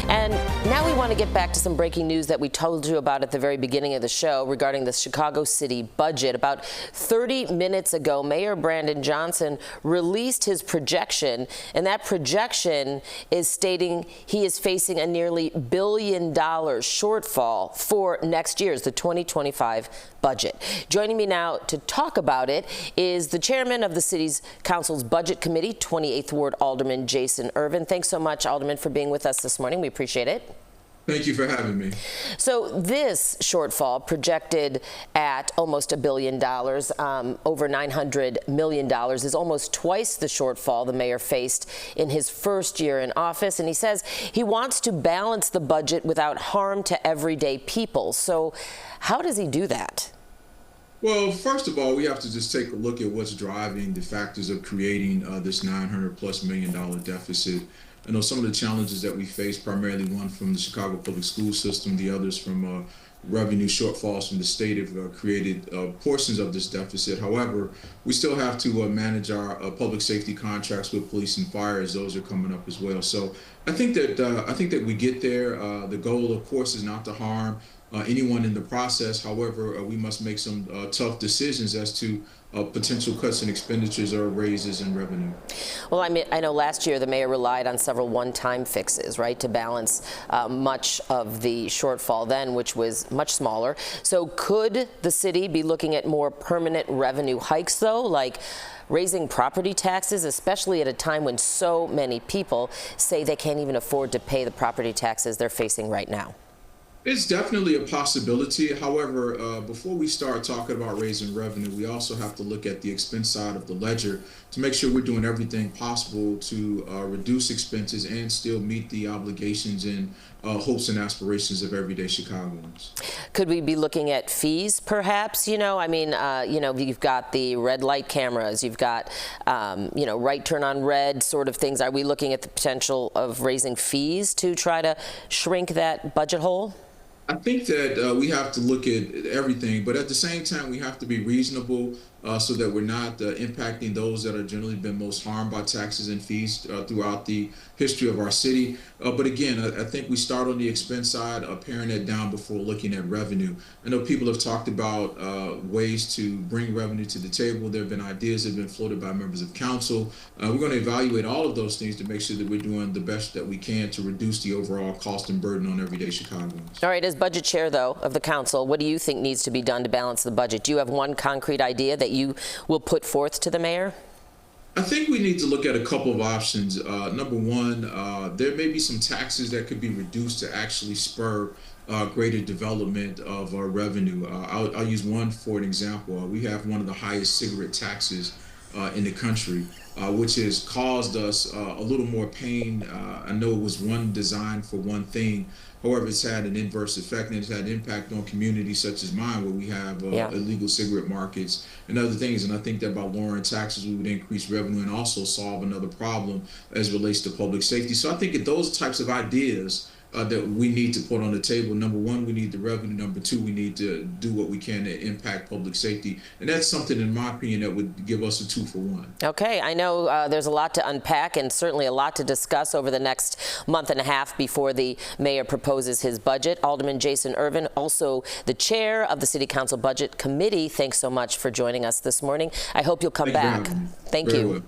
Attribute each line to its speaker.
Speaker 1: And now we want to get back to some breaking news that we told you about at the very beginning of the show regarding the Chicago City budget. About 30 minutes ago, Mayor Brandon Johnson released his projection, and that projection is stating he is facing a nearly $1 billion shortfall for next year's, the 2025 budget. Joining me now to talk about it is the chairman of the city's council's budget committee, 28th Ward Alderman Jason Ervin. Thanks so much, Alderman, for being with us this morning. We appreciate it.
Speaker 2: Thank you for having me.
Speaker 1: So this shortfall, projected at almost $1 billion, over $900 million, is almost twice the shortfall the mayor faced in his first year in office. And he says he wants to balance the budget without harm to everyday people. So how does he do that?
Speaker 2: Well, first of all, we have to just take a look at what's driving the factors of creating this $900+ million deficit. I know some of the challenges that we face, primarily one from the Chicago public school system, the others from revenue shortfalls from the state, have created portions of this deficit. However, we still have to manage our public safety contracts with police and fire, as those are coming up as well. So I think that we get there. The goal, of course, is not to harm anyone in the process. However, we must make some tough decisions as to potential cuts in expenditures or raises in revenue.
Speaker 1: Well, I mean, I know last year the mayor relied on several one-time fixes, right, to balance much of the shortfall then, which was much smaller. So could the city be looking at more permanent revenue hikes, though, like raising property taxes, especially at a time when so many people say they can't even afford to pay the property taxes they're facing right now?
Speaker 2: It's definitely a possibility. However, before we start talking about raising revenue, we also have to look at the expense side of the ledger to make sure we're doing everything possible to reduce expenses and still meet the obligations and hopes and aspirations of everyday Chicagoans.
Speaker 1: Could we be looking at fees, perhaps? I mean, you've got the red light cameras, you've got, right turn on red sort of things. Are we looking at the potential of raising fees to try to shrink that budget hole?
Speaker 2: I think that we have to look at everything, but at the same time, we have to be reasonable so that we're not impacting those that are generally been most harmed by taxes and fees throughout the history of our city. But again, I think we start on the expense side, paring that down before looking at revenue. I know people have talked about ways to bring revenue to the table. There have been ideas that have been floated by members of council. We're going to evaluate all of those things to make sure that we're doing the best that we can to reduce the overall cost and burden on everyday Chicagoans.
Speaker 1: All right, as budget chair, though, of the council, what do you think needs to be done to balance the budget? Do you have one concrete idea that you will put forth to the mayor?
Speaker 2: I think we need to look at a couple of options. Number one, there may be some taxes that could be reduced to actually spur greater development of our revenue. I'll use one for an example. We have one of the highest cigarette taxes in the country, which has caused us a little more pain. I know it was one designed for one thing. However, it's had an inverse effect, and it's had impact on communities such as mine, where we have illegal cigarette markets and other things. And I think that by lowering taxes, we would increase revenue and also solve another problem as it relates to public safety. So I think that those types of ideas that we need to put on the table. Number one, we need the revenue. Number two, we need to do what we can to impact public safety. And that's something, in my opinion, that would give us a 2-for-1.
Speaker 1: Okay, I know there's a lot to unpack and certainly a lot to discuss over the next month and a half before the mayor proposes his budget. Alderman Jason Ervin, also the chair of the City Council Budget Committee, thanks so much for joining us this morning. I hope you'll come back. Thank you.